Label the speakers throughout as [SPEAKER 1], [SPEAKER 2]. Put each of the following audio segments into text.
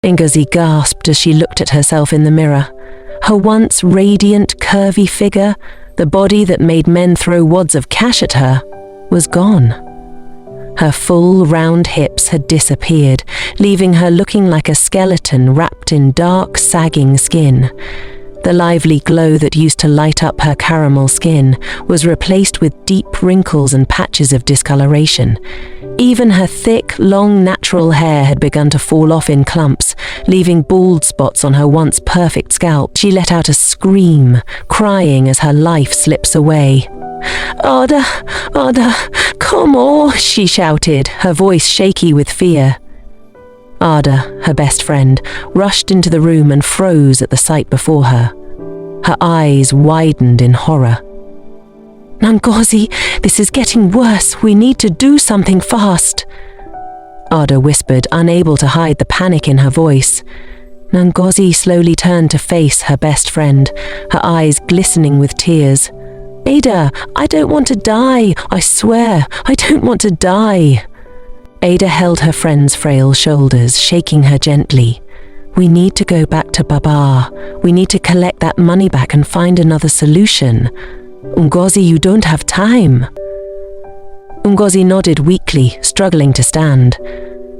[SPEAKER 1] Ngozi gasped as she looked at herself in the mirror. Her once radiant, curvy figure, the body that made men throw wads of cash at her, was gone. Her full, round hips had disappeared, leaving her looking like a skeleton wrapped in dark, sagging skin. The lively glow that used to light up her caramel skin was replaced with deep wrinkles and patches of discoloration. Even her thick, long, natural hair had begun to fall off in clumps, leaving bald spots on her once perfect scalp. She let out a scream, crying as her life slips away. "Ada, Ada, come on," she shouted, her voice shaky with fear. Ada, her best friend, rushed into the room and froze at the sight before her. Her eyes widened in horror. "Ngozi, this is getting worse. We need to do something fast," Ada whispered, unable to hide the panic in her voice. Ngozi slowly turned to face her best friend, her eyes glistening with tears. "Ada, I don't want to die. I swear, I don't want to die." Ada held her friend's frail shoulders, shaking her gently. "We need to go back to Baba. We need to collect that money back and find another solution. Ngozi, you don't have time." Ngozi nodded weakly, struggling to stand.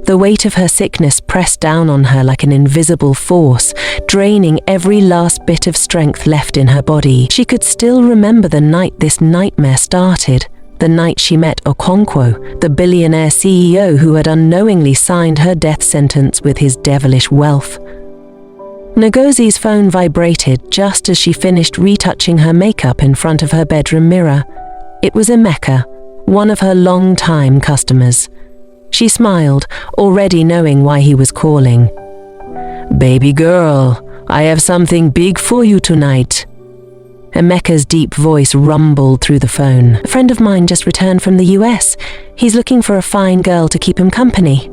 [SPEAKER 1] The weight of her sickness pressed down on her like an invisible force, draining every last bit of strength left in her body. She could still remember the night this nightmare started, the night she met Okonkwo, the billionaire CEO who had unknowingly signed her death sentence with his devilish wealth. Ngozi's phone vibrated just as she finished retouching her makeup in front of her bedroom mirror. It was Emeka, one of her long-time customers. She smiled, already knowing why he was calling. "Baby girl, I have something big for you tonight." Emeka's deep voice rumbled through the phone. "A friend of mine just returned from the US. He's looking for a fine girl to keep him company."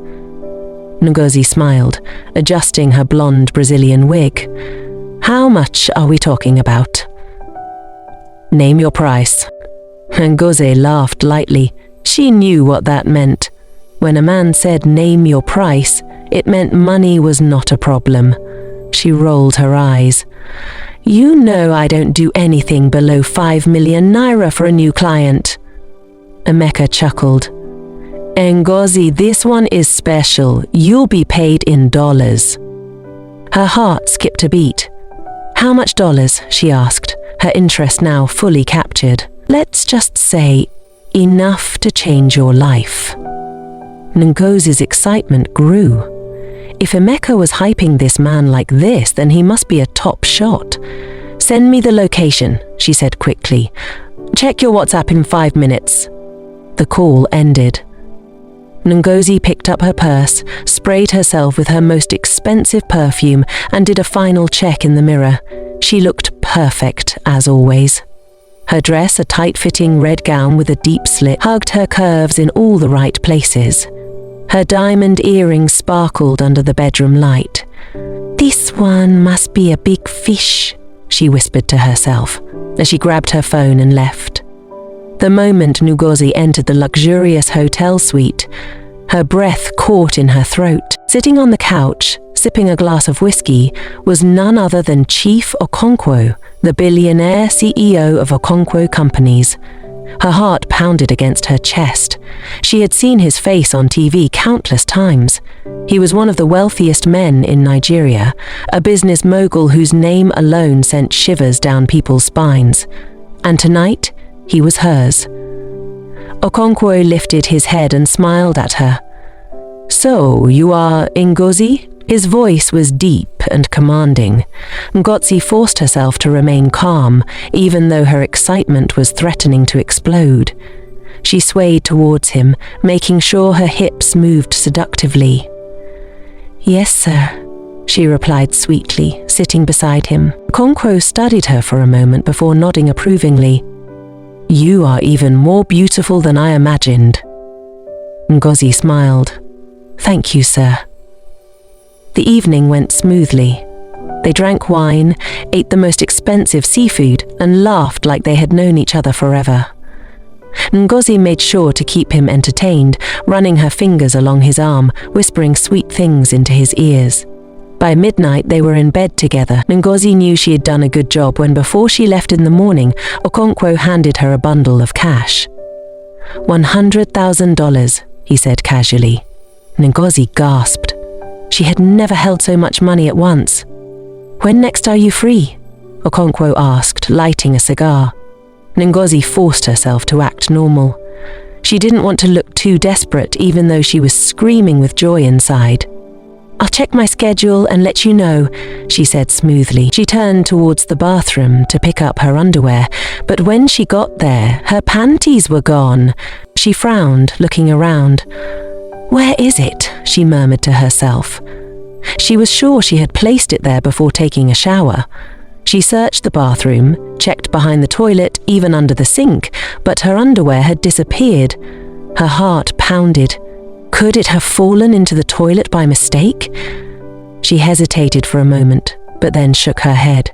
[SPEAKER 1] Ngozi smiled, adjusting her blonde Brazilian wig. "How much are we talking about?" "Name your price." Ngozi laughed lightly. She knew what that meant. When a man said name your price, it meant money was not a problem. She rolled her eyes. "You know I don't do anything below 5 million naira for a new client." Emeka chuckled. "Ngozi, this one is special. You'll be paid in dollars." Her heart skipped a beat. "How much dollars?" she asked, her interest now fully captured. "Let's just say, enough to change your life." Ngozi's excitement grew. If Emeka was hyping this man like this, then he must be a top shot. "Send me the location," she said quickly. "Check your WhatsApp in 5 minutes." The call ended. Ngozi picked up her purse, sprayed herself with her most expensive perfume, and did a final check in the mirror. She looked perfect, as always. Her dress, a tight-fitting red gown with a deep slit, hugged her curves in all the right places. Her diamond earrings sparkled under the bedroom light. "This one must be a big fish," she whispered to herself, as she grabbed her phone and left. The moment Ngozi entered the luxurious hotel suite, her breath caught in her throat. Sitting on the couch, sipping a glass of whiskey, was none other than Chief Okonkwo, the billionaire CEO of Okonkwo Companies. Her heart pounded against her chest. She had seen his face on TV countless times. He was one of the wealthiest men in Nigeria, a business mogul whose name alone sent shivers down people's spines. And tonight, he was hers. Okonkwo lifted his head and smiled at her. "So, you are Ngozi?" His voice was deep and commanding. Ngozi forced herself to remain calm, even though her excitement was threatening to explode. She swayed towards him, making sure her hips moved seductively. "Yes, sir," she replied sweetly, sitting beside him. Okonkwo studied her for a moment before nodding approvingly. "You are even more beautiful than I imagined." Ngozi smiled. "Thank you, sir." The evening went smoothly. They drank wine, ate the most expensive seafood, and laughed like they had known each other forever. Ngozi made sure to keep him entertained, running her fingers along his arm, whispering sweet things into his ears. By midnight, they were in bed together. Ngozi knew she had done a good job when, before she left in the morning, Okonkwo handed her a bundle of cash. $100,000, he said casually. Ngozi gasped. She had never held so much money at once. When next are you free? Okonkwo asked, lighting a cigar. Ngozi forced herself to act normal. She didn't want to look too desperate, even though she was screaming with joy inside. I'll check my schedule and let you know, she said smoothly. She turned towards the bathroom to pick up her underwear, but when she got there, her panties were gone. She frowned, looking around. Where is it? She murmured to herself. She was sure she had placed it there before taking a shower. She searched the bathroom, checked behind the toilet, even under the sink, but her underwear had disappeared. Her heart pounded. Could it have fallen into the toilet by mistake? She hesitated for a moment, but then shook her head.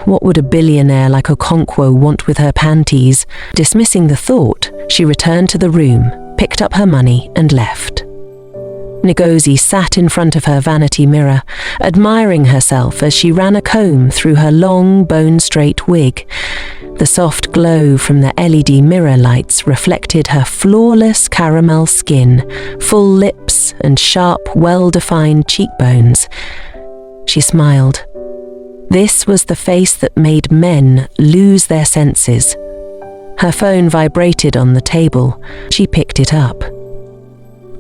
[SPEAKER 1] What would a billionaire like Okonkwo want with her panties? Dismissing the thought, she returned to the room, picked up her money and left. Ngozi sat in front of her vanity mirror, admiring herself as she ran a comb through her long, bone-straight wig. The soft glow from the LED mirror lights reflected her flawless caramel skin, full lips and sharp, well-defined cheekbones. She smiled. This was the face that made men lose their senses. Her phone vibrated on the table. She picked it up.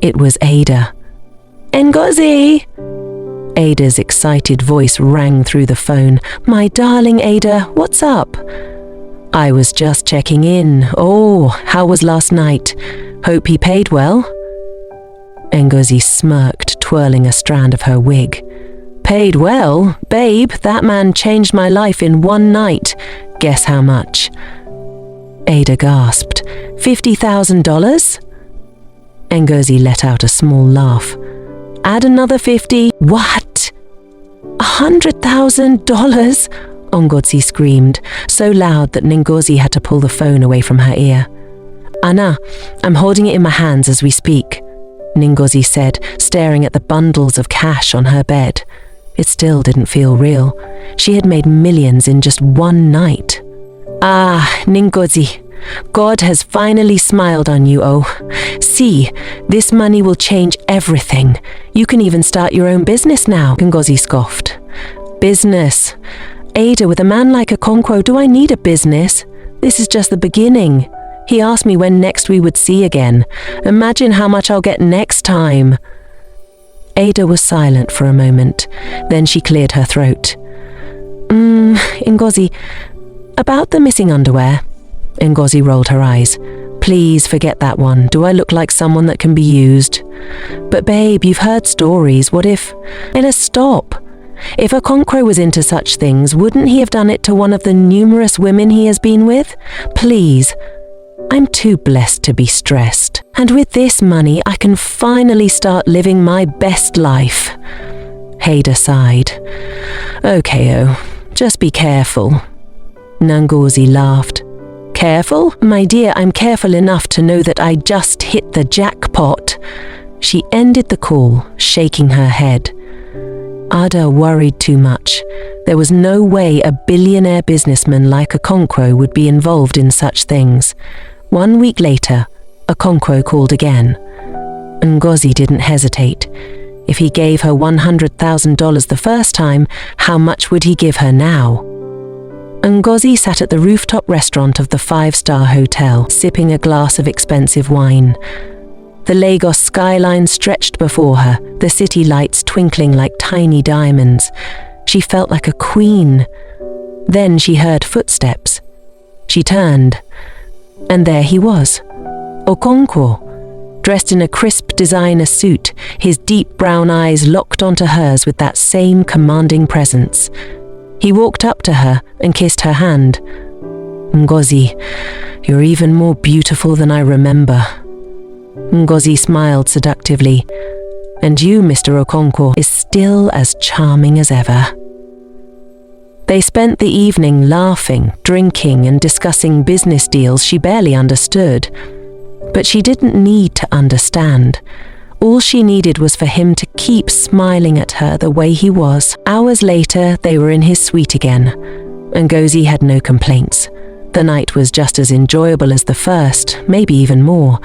[SPEAKER 1] It was Ada. Ngozi! Ada's excited voice rang through the phone. My darling Ada, what's up? I was just checking in. Oh, how was last night? Hope he paid well? Ngozi smirked, twirling a strand of her wig. Paid well? Babe, that man changed my life in one night. Guess how much? Ada gasped. $50,000? Ngozi let out a small laugh. Add another 50. What? $100,000? Ngozi screamed, so loud that Ngozi had to pull the phone away from her ear. Anna, I'm holding it in my hands as we speak, Ngozi said, staring at the bundles of cash on her bed. It still didn't feel real. She had made millions in just one night. Ah, Ngozi, God has finally smiled on you, oh. See, this money will change everything. You can even start your own business now, Ngozi scoffed. Business? Ada, with a man like Okonkwo, do I need a business? This is just the beginning. He asked me when next we would see again. Imagine how much I'll get next time. Ada was silent for a moment. Then she cleared her throat. Ngozi, about the missing underwear. Ngozi rolled her eyes. Please forget that one. Do I look like someone that can be used? But babe, you've heard stories. What if... Ella, stop. If Okonkwo was into such things, wouldn't he have done it to one of the numerous women he has been with? Please. I'm too blessed to be stressed. And with this money, I can finally start living my best life. Ada sighed. Okay, just be careful. Ngozi laughed. Careful? My dear, I'm careful enough to know that I just hit the jackpot. She ended the call, shaking her head. Ada worried too much. There was no way a billionaire businessman like Okonkwo would be involved in such things. 1 week later, Okonkwo called again. Ngozi didn't hesitate. If he gave her $100,000 the first time, how much would he give her now? Ngozi sat at the rooftop restaurant of the 5-star hotel, sipping a glass of expensive wine. The Lagos skyline stretched before her, the city lights twinkling like tiny diamonds. She felt like a queen. Then she heard footsteps. She turned, and there he was, Okonkwo, dressed in a crisp designer suit, his deep brown eyes locked onto hers with that same commanding presence. He walked up to her and kissed her hand. Ngozi, you're even more beautiful than I remember. Ngozi smiled seductively. And you, Mr. Okonkwo, is still as charming as ever. They spent the evening laughing, drinking, and discussing business deals she barely understood. But she didn't need to understand. All she needed was for him to keep smiling at her the way he was. Hours later, they were in his suite again. Ngozi had no complaints. The night was just as enjoyable as the first, maybe even more.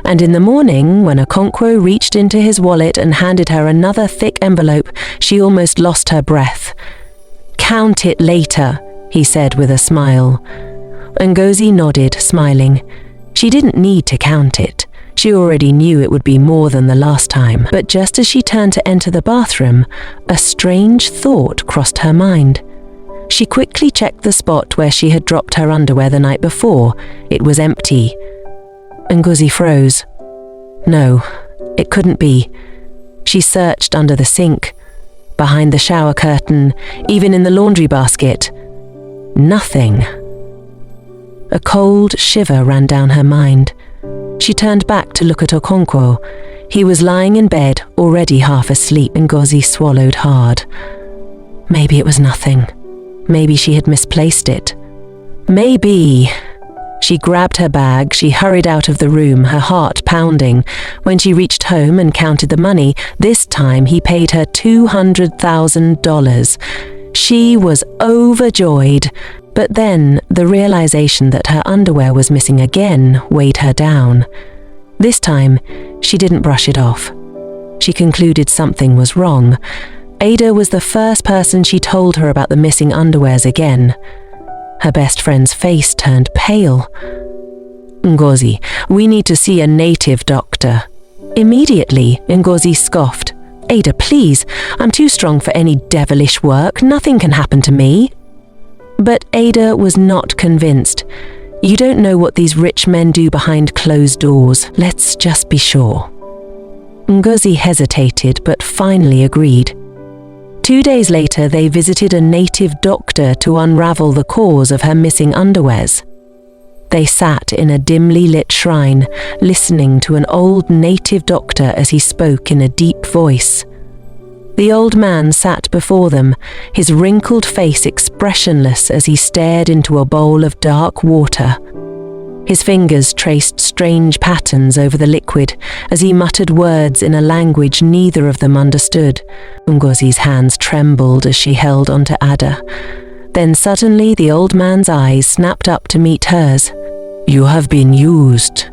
[SPEAKER 1] And in the morning, when Okonkwo reached into his wallet and handed her another thick envelope, she almost lost her breath. "Count it later," he said with a smile. Ngozi nodded, smiling. She didn't need to count it. She already knew it would be more than the last time. But just as she turned to enter the bathroom, a strange thought crossed her mind. She quickly checked the spot where she had dropped her underwear the night before. It was empty. Ngozi froze. No, it couldn't be. She searched under the sink, behind the shower curtain, even in the laundry basket. Nothing. A cold shiver ran down her mind. She turned back to look at Okonkwo. He was lying in bed, already half asleep. Ngozi swallowed hard. Maybe it was nothing. Maybe she had misplaced it. Maybe. She grabbed her bag, she hurried out of the room, her heart pounding. When she reached home and counted the money, this time he paid her $200,000. She was overjoyed. But then, the realization that her underwear was missing again weighed her down. This time, she didn't brush it off. She concluded something was wrong. Ada was the first person she told her about the missing underwears again. Her best friend's face turned pale. "Ngozi, we need to see a native doctor." Immediately, Ngozi scoffed. "Ada, please, I'm too strong for any devilish work. Nothing can happen to me." But Ada was not convinced. "You don't know what these rich men do behind closed doors. Let's just be sure." Ngozi hesitated, but finally agreed. 2 days later, they visited a native doctor to unravel the cause of her missing underwears. They sat in a dimly lit shrine, listening to an old native doctor as he spoke in a deep voice. The old man sat before them, his wrinkled face expressionless as he stared into a bowl of dark water. His fingers traced strange patterns over the liquid as he muttered words in a language neither of them understood. Ngozi's hands trembled as she held onto Ada. Then suddenly the old man's eyes snapped up to meet hers. "You have been used."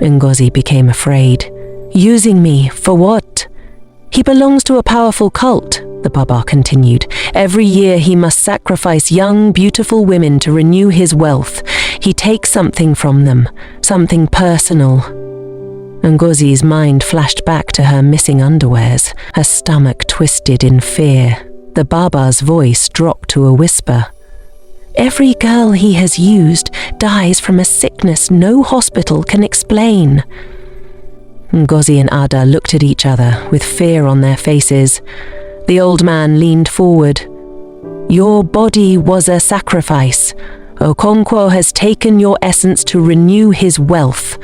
[SPEAKER 1] Ngozi became afraid. "Using me for what?" "He belongs to a powerful cult," the Baba continued. "Every year he must sacrifice young, beautiful women to renew his wealth. He takes something from them, something personal." Ngozi's mind flashed back to her missing underwears. Her stomach twisted in fear. The Baba's voice dropped to a whisper. "Every girl he has used dies from a sickness no hospital can explain." Ngozi and Ada looked at each other with fear on their faces. The old man leaned forward. "Your body was a sacrifice. Okonkwo has taken your essence to renew his wealth.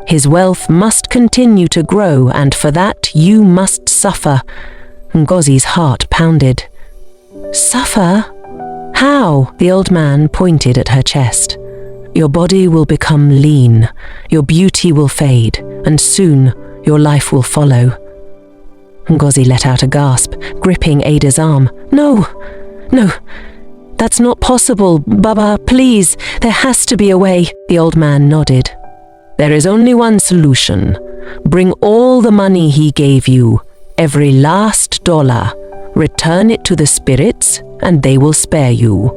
[SPEAKER 1] His wealth must continue to grow, and for that you must suffer." Ngozi's heart pounded. "Suffer? How?" The old man pointed at her chest. "Your body will become lean, your beauty will fade, and soon your life will follow." Ngozi let out a gasp, gripping Ada's arm. No, that's not possible. Baba, please, there has to be a way." The old man nodded. "There is only one solution. Bring all the money he gave you, every last dollar. Return it to the spirits, and they will spare you."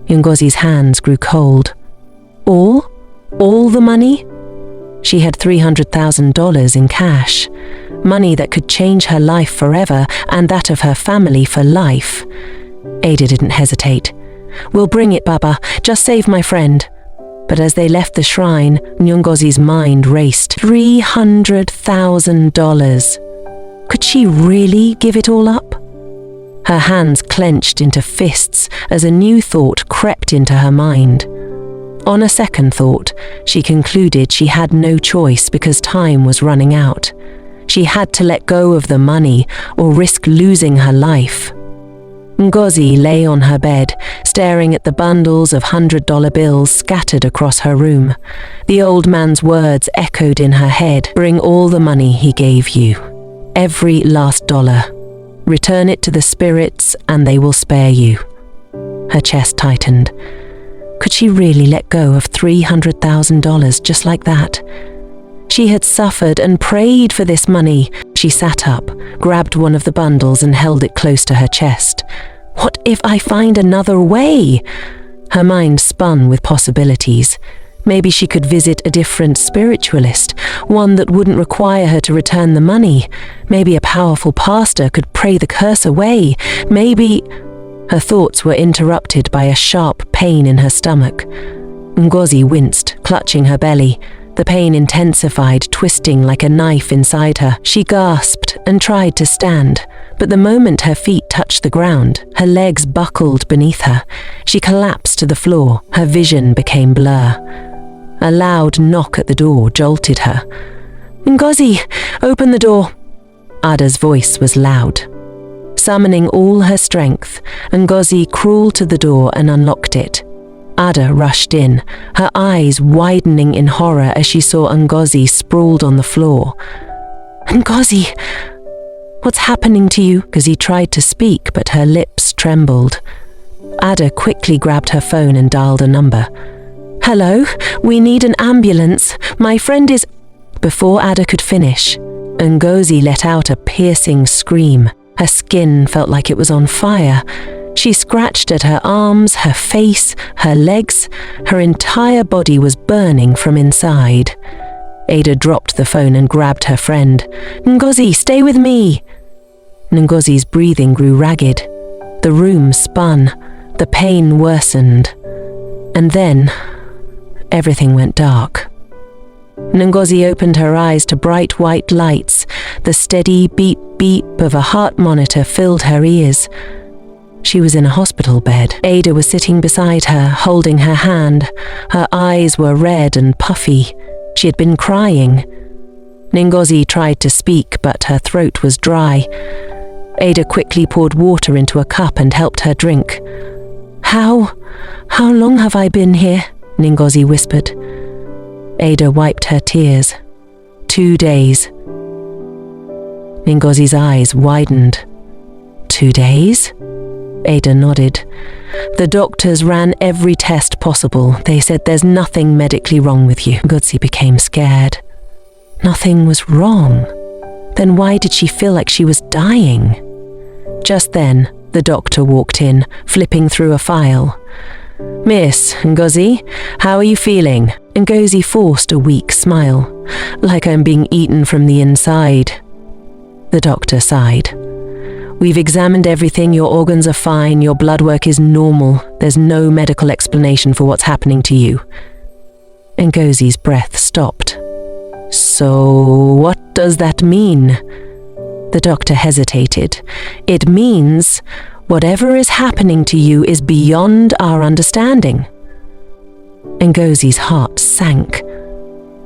[SPEAKER 1] Ngozi's hands grew cold. All the money? She had $300,000 in cash, money that could change her life forever and that of her family for life. Ada didn't hesitate. "We'll bring it, Baba. Just save my friend." But as they left the shrine, Ngozi's mind raced. $300,000. Could she really give it all up? Her hands clenched into fists as a new thought crept into her mind. On a second thought, she concluded she had no choice because time was running out. She had to let go of the money or risk losing her life. Ngozi lay on her bed, staring at the bundles of $100 bills scattered across her room. The old man's words echoed in her head. Bring all the money he gave you. Every last dollar. Return it to the spirits and they will spare you. Her chest tightened. Could she really let go of $300,000 just like that? She had suffered and prayed for this money. She sat up, grabbed one of the bundles and held it close to her chest. What if I find another way? Her mind spun with possibilities. Maybe she could visit a different spiritualist, one that wouldn't require her to return the money. Maybe a powerful pastor could pray the curse away. Maybe... Her thoughts were interrupted by a sharp pain in her stomach. Ngozi winced, clutching her belly. The pain intensified, twisting like a knife inside her. She gasped and tried to stand, but the moment her feet touched the ground, her legs buckled beneath her. She collapsed to the floor. Her vision became blur. A loud knock at the door jolted her. "Ngozi, open the door." Ada's voice was loud. Summoning all her strength, Ngozi crawled to the door and unlocked it. Ada rushed in, her eyes widening in horror as she saw Ngozi sprawled on the floor. "Ngozi, what's happening to you?" Ngozi tried to speak, but her lips trembled. Ada quickly grabbed her phone and dialed a number. "Hello, we need an ambulance. My friend is..." Before Ada could finish, Ngozi let out a piercing scream. Her skin felt like it was on fire. She scratched at her arms, her face, her legs. Her entire body was burning from inside. Ada dropped the phone and grabbed her friend. "Ngozi, stay with me!" Ngozi's breathing grew ragged. The room spun. The pain worsened. And then, everything went dark. Ngozi opened her eyes to bright white lights. The steady beep-beep of a heart monitor filled her ears. She was in a hospital bed. Ada was sitting beside her, holding her hand. Her eyes were red and puffy. She had been crying. Ngozi tried to speak, but her throat was dry. Ada quickly poured water into a cup and helped her drink. How long have I been here?" Ngozi whispered. Ada wiped her tears. 2 days. Ngozi's eyes widened. 2 days? Ada nodded. "The doctors ran every test possible. They said there's nothing medically wrong with you." Ngozi became scared. Nothing was wrong. Then why did she feel like she was dying? Just then, the doctor walked in, flipping through a file. "Miss Ngozi, how are you feeling?" Ngozi forced a weak smile. "Like I'm being eaten from the inside." The doctor sighed. "We've examined everything, your organs are fine, your blood work is normal, there's no medical explanation for what's happening to you." Ngozi's breath stopped. "So what does that mean?" The doctor hesitated. "It means whatever is happening to you is beyond our understanding." Ngozi's heart sank.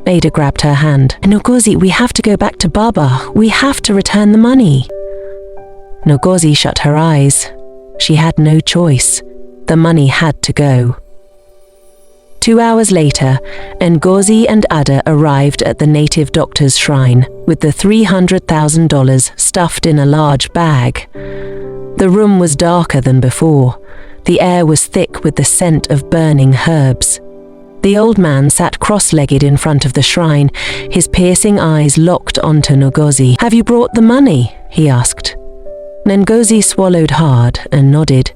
[SPEAKER 1] Ada grabbed her hand. "Ngozi, we have to go back to Baba. We have to return the money." Ngozi shut her eyes. She had no choice. The money had to go. 2 hours later, Ngozi and Ada arrived at the native doctor's shrine, with the $300,000 stuffed in a large bag. The room was darker than before. The air was thick with the scent of burning herbs. The old man sat cross-legged in front of the shrine, his piercing eyes locked onto Ngozi. "Have you brought the money?" he asked. Ngozi swallowed hard and nodded.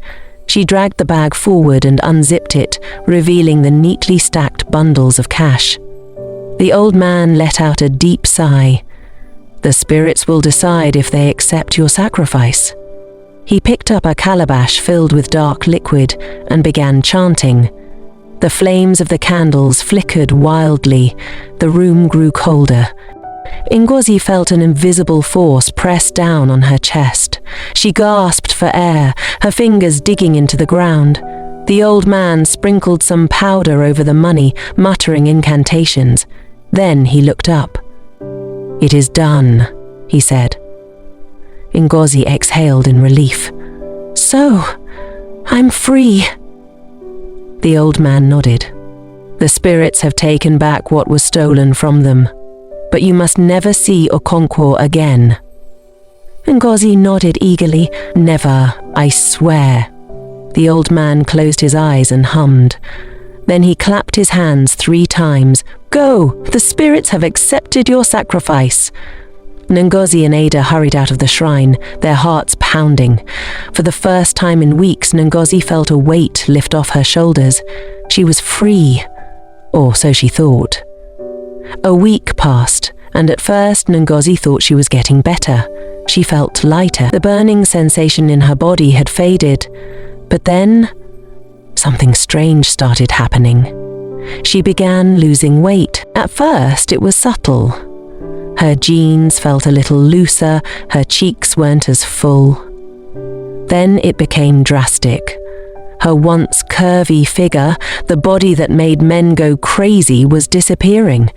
[SPEAKER 1] She dragged the bag forward and unzipped it, revealing the neatly stacked bundles of cash. The old man let out a deep sigh. "The spirits will decide if they accept your sacrifice." He picked up a calabash filled with dark liquid and began chanting. The flames of the candles flickered wildly. The room grew colder. Ngozi felt an invisible force press down on her chest. She gasped for air, her fingers digging into the ground. The old man sprinkled some powder over the money, muttering incantations. Then he looked up. "It is done," he said. Ngozi exhaled in relief. So, I'm free." The old man nodded. "The spirits have taken back what was stolen from them, but you must never see Okonkwo again." Ngozi nodded eagerly. "Never, I swear." The old man closed his eyes and hummed. Then he clapped his hands 3 times. "Go! The spirits have accepted your sacrifice." Ngozi and Ada hurried out of the shrine, their hearts pounding. For the first time in weeks, Ngozi felt a weight lift off her shoulders. She was free, or so she thought. A week passed, and at first Ngozi thought she was getting better. She felt lighter. The burning sensation in her body had faded. But then, something strange started happening. She began losing weight. At first, it was subtle. Her jeans felt a little looser, her cheeks weren't as full. Then it became drastic. Her once curvy figure, the body that made men go crazy, was disappearing.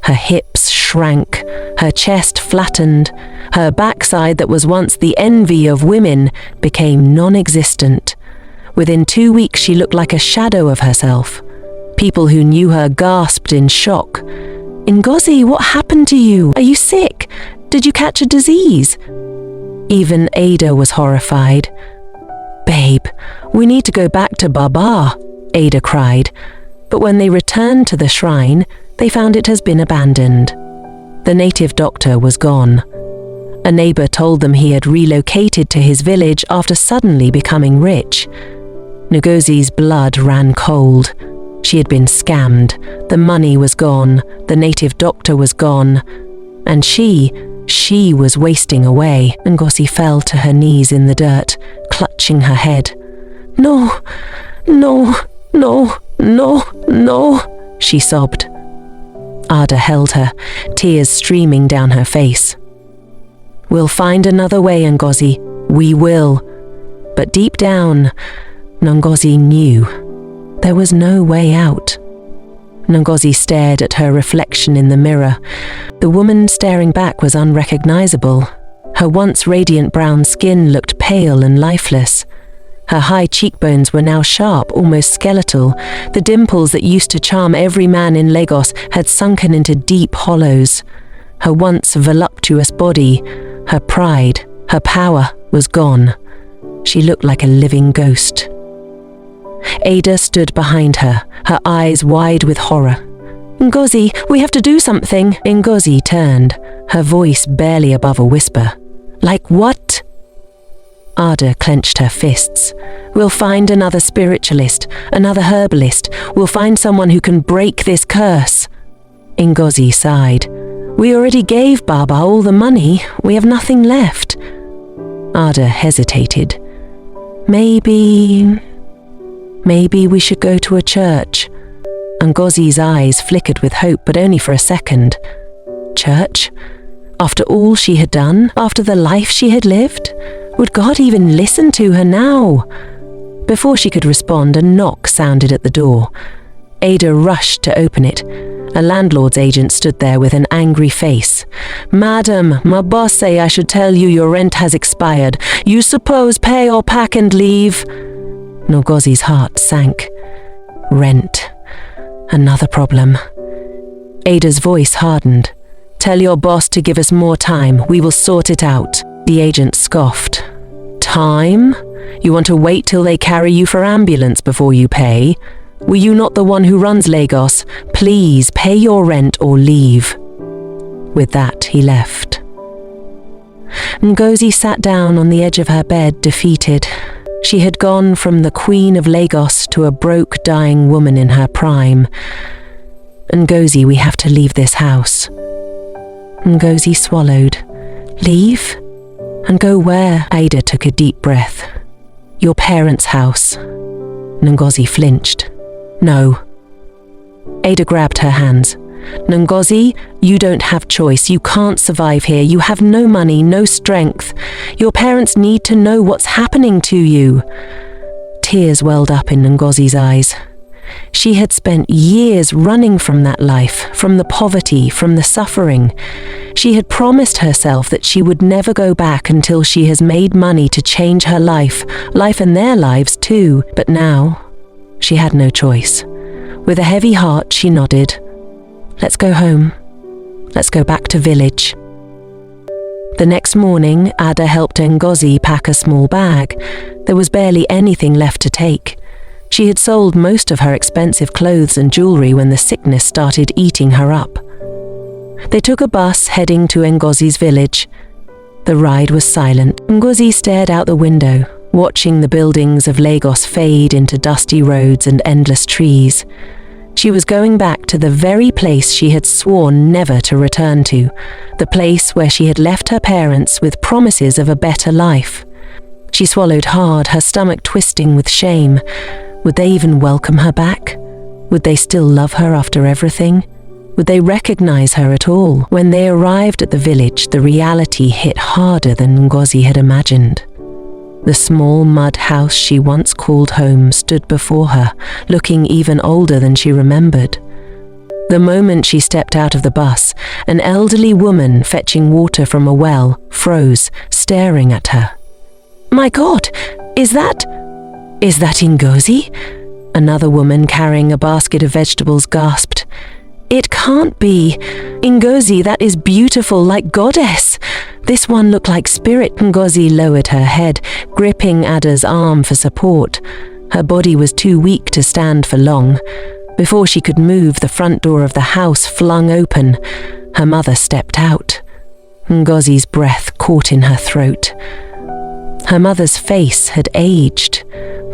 [SPEAKER 1] Her hips shrank, her chest flattened, her backside that was once the envy of women became non-existent. Within 2 weeks she looked like a shadow of herself. People who knew her gasped in shock. "Ngozi, what happened to you? Are you sick? Did you catch a disease?" Even Ada was horrified. "Babe, we need to go back to Baba," Ada cried. But when they returned to the shrine, they found it has been abandoned. The native doctor was gone. A neighbor told them he had relocated to his village after suddenly becoming rich. Ngozi's blood ran cold. She had been scammed. The money was gone. The native doctor was gone. And she was wasting away. Ngozi fell to her knees in the dirt, clutching her head. "No, no, no, no, no," she sobbed. Ada held her, tears streaming down her face. "We'll find another way, Ngozi. We will." But deep down, Ngozi knew there was no way out. Ngozi stared at her reflection in the mirror. The woman staring back was unrecognizable. Her once radiant brown skin looked pale and lifeless. Her high cheekbones were now sharp, almost skeletal. The dimples that used to charm every man in Lagos had sunken into deep hollows. Her once voluptuous body, her pride, her power was gone. She looked like a living ghost. Ada stood behind her, her eyes wide with horror. "Ngozi, we have to do something." Ngozi turned, her voice barely above a whisper. "Like what?" Ada clenched her fists. "We'll find another spiritualist, another herbalist. We'll find someone who can break this curse." Ngozi sighed. "We already gave Baba all the money. We have nothing left." Ada hesitated. Maybe we should go to a church." Ngozi's eyes flickered with hope, but only for a second. Church? After all she had done? After the life she had lived? Would God even listen to her now? Before she could respond, a knock sounded at the door. Ada rushed to open it. A landlord's agent stood there with an angry face. "Madam, my boss say I should tell you your rent has expired. You suppose pay or pack and leave?" Ngozi's heart sank. Rent. Another problem. Ada's voice hardened. "Tell your boss to give us more time. We will sort it out." The agent scoffed. "Time? You want to wait till they carry you for ambulance before you pay? Were you not the one who runs Lagos? Please pay your rent or leave." With that, he left. Ngozi sat down on the edge of her bed, defeated. She had gone from the Queen of Lagos to a broke, dying woman in her prime. "Ngozi, we have to leave this house." Ngozi swallowed. "Leave? And go where?" Ada took a deep breath. "Your parents' house." Ngozi flinched. "No." Ada grabbed her hands. "Ngozi, you don't have choice. You can't survive here. You have no money, no strength. Your parents need to know what's happening to you." Tears welled up in Ngozi's eyes. She had spent years running from that life, from the poverty, from the suffering. She had promised herself that she would never go back until she has made money to change her life and their lives too. But now, she had no choice. With a heavy heart, she nodded. Let's go home. Let's go back to village. The next morning, Ada helped Ngozi pack a small bag. There was barely anything left to take. She had sold most of her expensive clothes and jewelry when the sickness started eating her up. They took a bus heading to Ngozi's village. The ride was silent. Ngozi stared out the window, watching the buildings of Lagos fade into dusty roads and endless trees. She was going back to the very place she had sworn never to return to, the place where she had left her parents with promises of a better life. She swallowed hard, her stomach twisting with shame. Would they even welcome her back? Would they still love her after everything? Would they recognize her at all? When they arrived at the village, the reality hit harder than Ngozi had imagined. The small mud house she once called home stood before her, looking even older than she remembered. The moment she stepped out of the bus, an elderly woman fetching water from a well froze, staring at her. "My God, is that Ngozi?" Another woman carrying a basket of vegetables gasped. "It can't be. Ngozi, that is beautiful, like goddess. This one looked like spirit." Ngozi lowered her head, gripping Ada's arm for support. Her body was too weak to stand for long. Before she could move, the front door of the house flung open. Her mother stepped out. Ngozi's breath caught in her throat. Her mother's face had aged.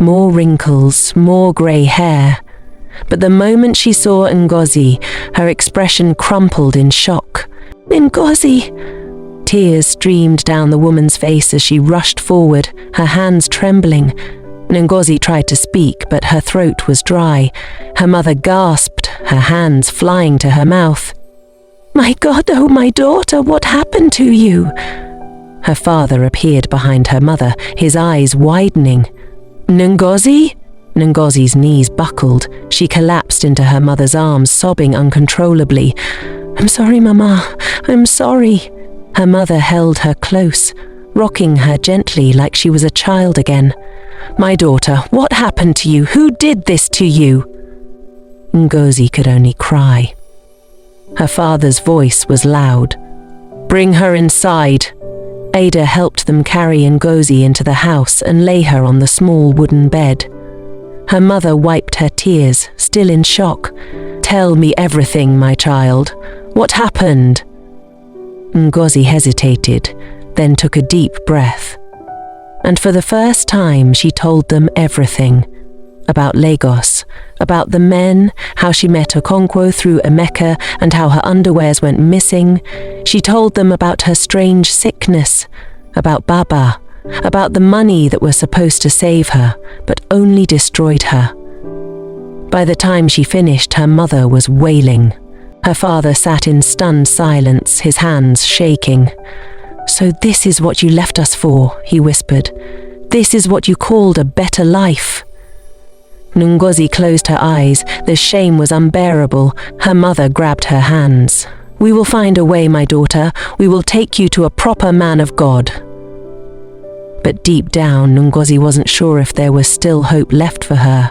[SPEAKER 1] More wrinkles, more grey hair. But the moment she saw Ngozi, her expression crumpled in shock. "Ngozi!" Tears streamed down the woman's face as she rushed forward, her hands trembling. Ngozi tried to speak, but her throat was dry. Her mother gasped, her hands flying to her mouth. "My God, oh my daughter, what happened to you?" Her father appeared behind her mother, his eyes widening. "Ngozi?" Ngozi's knees buckled. She collapsed into her mother's arms, sobbing uncontrollably. "I'm sorry, Mama. I'm sorry." Her mother held her close, rocking her gently like she was a child again. "My daughter, what happened to you? Who did this to you?" Ngozi could only cry. Her father's voice was loud. "Bring her inside." Ada helped them carry Ngozi into the house and lay her on the small wooden bed. Her mother wiped her tears, still in shock. "Tell me everything, my child. What happened?" Ngozi hesitated, then took a deep breath. And for the first time, she told them everything. About Lagos, about the men, how she met Okonkwo through Emeka, and how her underwears went missing. She told them about her strange sickness, about Baba, about the money that was supposed to save her, but only destroyed her. By the time she finished, her mother was wailing. Her father sat in stunned silence, his hands shaking. "So this is what you left us for," he whispered. "This is what you called a better life." Ngozi closed her eyes. The shame was unbearable. Her mother grabbed her hands. "We will find a way, my daughter. We will take you to a proper man of God." But deep down, Ngozi wasn't sure if there was still hope left for her.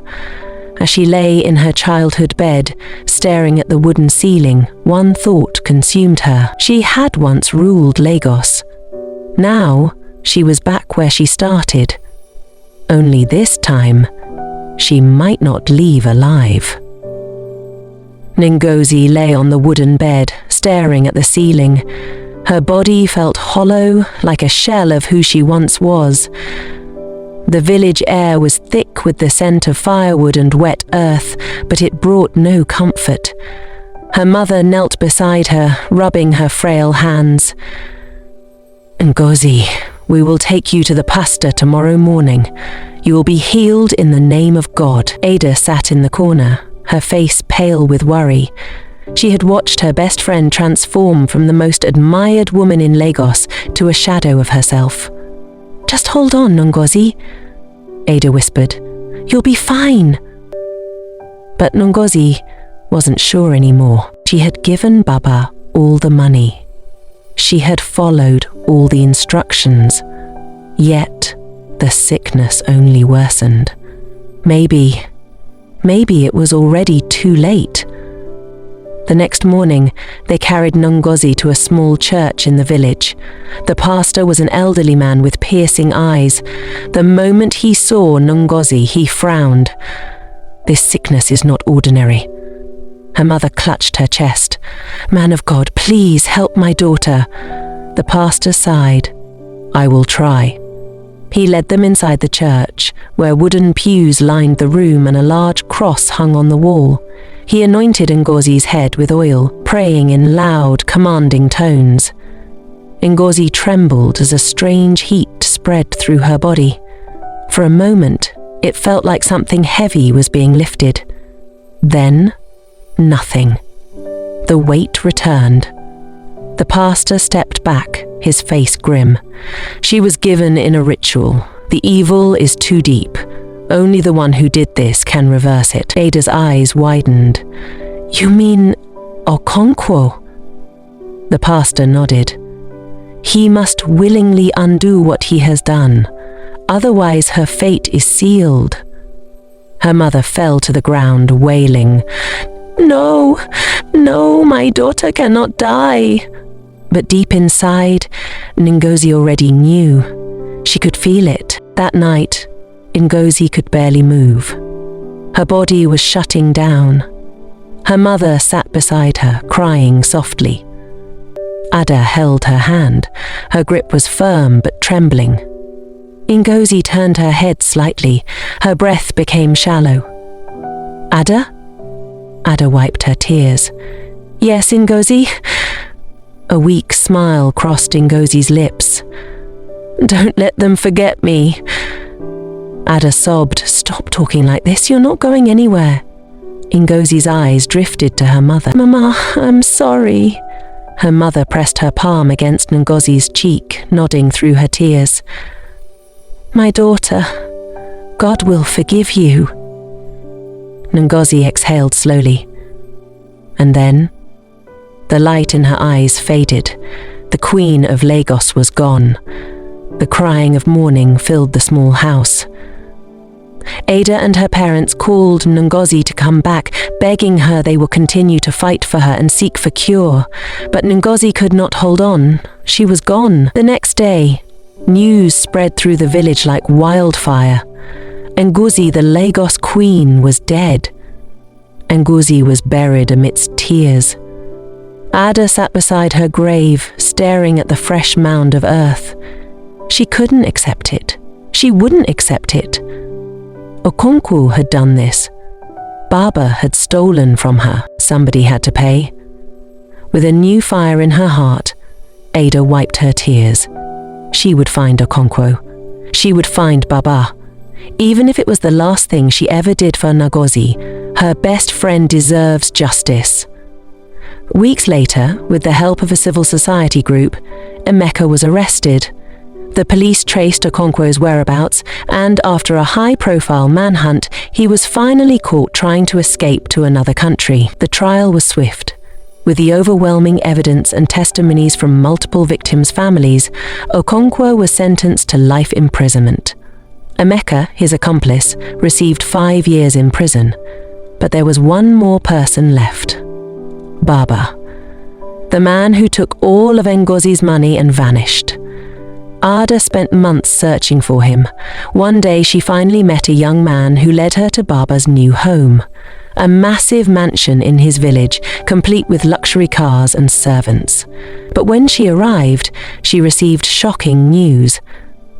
[SPEAKER 1] As she lay in her childhood bed, staring at the wooden ceiling, one thought consumed her. She had once ruled Lagos. Now, she was back where she started. Only this time, she might not leave alive. Ngozi lay on the wooden bed, staring at the ceiling. Her body felt hollow, like a shell of who she once was. The village air was thick with the scent of firewood and wet earth, but it brought no comfort. Her mother knelt beside her, rubbing her frail hands. "Ngozi, we will take you to the pastor tomorrow morning. You will be healed in the name of God." Ada sat in the corner, her face pale with worry. She had watched her best friend transform from the most admired woman in Lagos to a shadow of herself. "Just hold on, Ngozi," Ada whispered. "You'll be fine." But Ngozi wasn't sure anymore. She had given Baba all the money. She had followed all the instructions. Yet, the sickness only worsened. Maybe it was already too late. The next morning, they carried Ngozi to a small church in the village. The pastor was an elderly man with piercing eyes. The moment he saw Ngozi, he frowned. This sickness is not ordinary. Her mother clutched her chest. "Man of God, please help my daughter." The pastor sighed. "I will try." He led them inside the church, where wooden pews lined the room and a large cross hung on the wall. He anointed Ngozi's head with oil, praying in loud, commanding tones. Ngozi trembled as a strange heat spread through her body. For a moment, it felt like something heavy was being lifted. Then, nothing. The weight returned. The pastor stepped back, his face grim. "She was given in a ritual. The evil is too deep. Only the one who did this can reverse it." Ada's eyes widened. "You mean Okonkwo?" The pastor nodded. "He must willingly undo what he has done. Otherwise her fate is sealed." Her mother fell to the ground, wailing, "No, my daughter cannot die." But deep inside, Ngozi already knew. She could feel it. That night, Ngozi could barely move. Her body was shutting down. Her mother sat beside her, crying softly. Ada held her hand. Her grip was firm but trembling. Ngozi turned her head slightly. Her breath became shallow. "Ada?" Ada wiped her tears. "Yes, Ngozi?" A weak smile crossed Ngozi's lips. "Don't let them forget me." Ada sobbed. "Stop talking like this, you're not going anywhere." Ngozi's eyes drifted to her mother. "Mama, I'm sorry." Her mother pressed her palm against Ngozi's cheek, nodding through her tears. "My daughter, God will forgive you." Ngozi exhaled slowly. And then, the light in her eyes faded. The Queen of Lagos was gone. The crying of mourning filled the small house. Ada and her parents called Ngozi to come back, begging her they will continue to fight for her and seek for cure. But Ngozi could not hold on. She was gone. The next day, news spread through the village like wildfire. Ngozi, the Lagos queen, was dead. Ngozi was buried amidst tears. Ada sat beside her grave, staring at the fresh mound of earth. She couldn't accept it. She wouldn't accept it. Okonkwo had done this. Baba had stolen from her. Somebody had to pay. With a new fire in her heart, Ada wiped her tears. She would find Okonkwo. She would find Baba. Even if it was the last thing she ever did for Ngozi, her best friend deserves justice. Weeks later, with the help of a civil society group, Emeka was arrested. The police traced Okonkwo's whereabouts, and after a high-profile manhunt, he was finally caught trying to escape to another country. The trial was swift. With the overwhelming evidence and testimonies from multiple victims' families, Okonkwo was sentenced to life imprisonment. Emeka, his accomplice, received 5 years in prison. But there was one more person left. Baba. The man who took all of Ngozi's money and vanished. Ada spent months searching for him. One day she finally met a young man who led her to Baba's new home. A massive mansion in his village, complete with luxury cars and servants. But when she arrived, she received shocking news.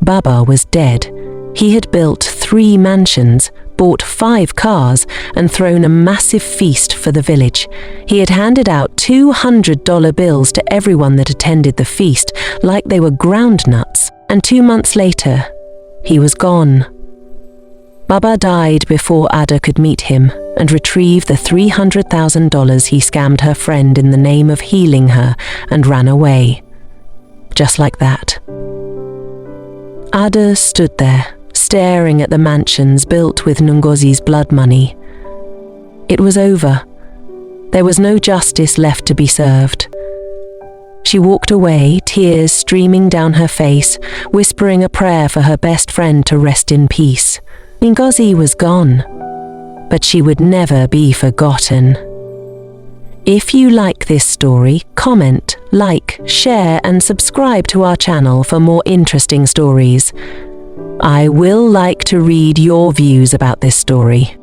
[SPEAKER 1] Baba was dead. He had built 3 mansions, bought 5 cars, and thrown a massive feast for the village. He had handed out $200 bills to everyone that attended the feast, like they were ground nuts. And 2 months later, he was gone. Baba died before Ada could meet him and retrieve the $300,000 he scammed her friend in the name of healing her and ran away. Just like that. Ada stood there, staring at the mansions built with Ngozi's blood money. It was over. There was no justice left to be served. She walked away, tears streaming down her face, whispering a prayer for her best friend to rest in peace. Ngozi was gone, but she would never be forgotten. If you like this story, comment, like, share, and subscribe to our channel for more interesting stories. I will like to read your views about this story.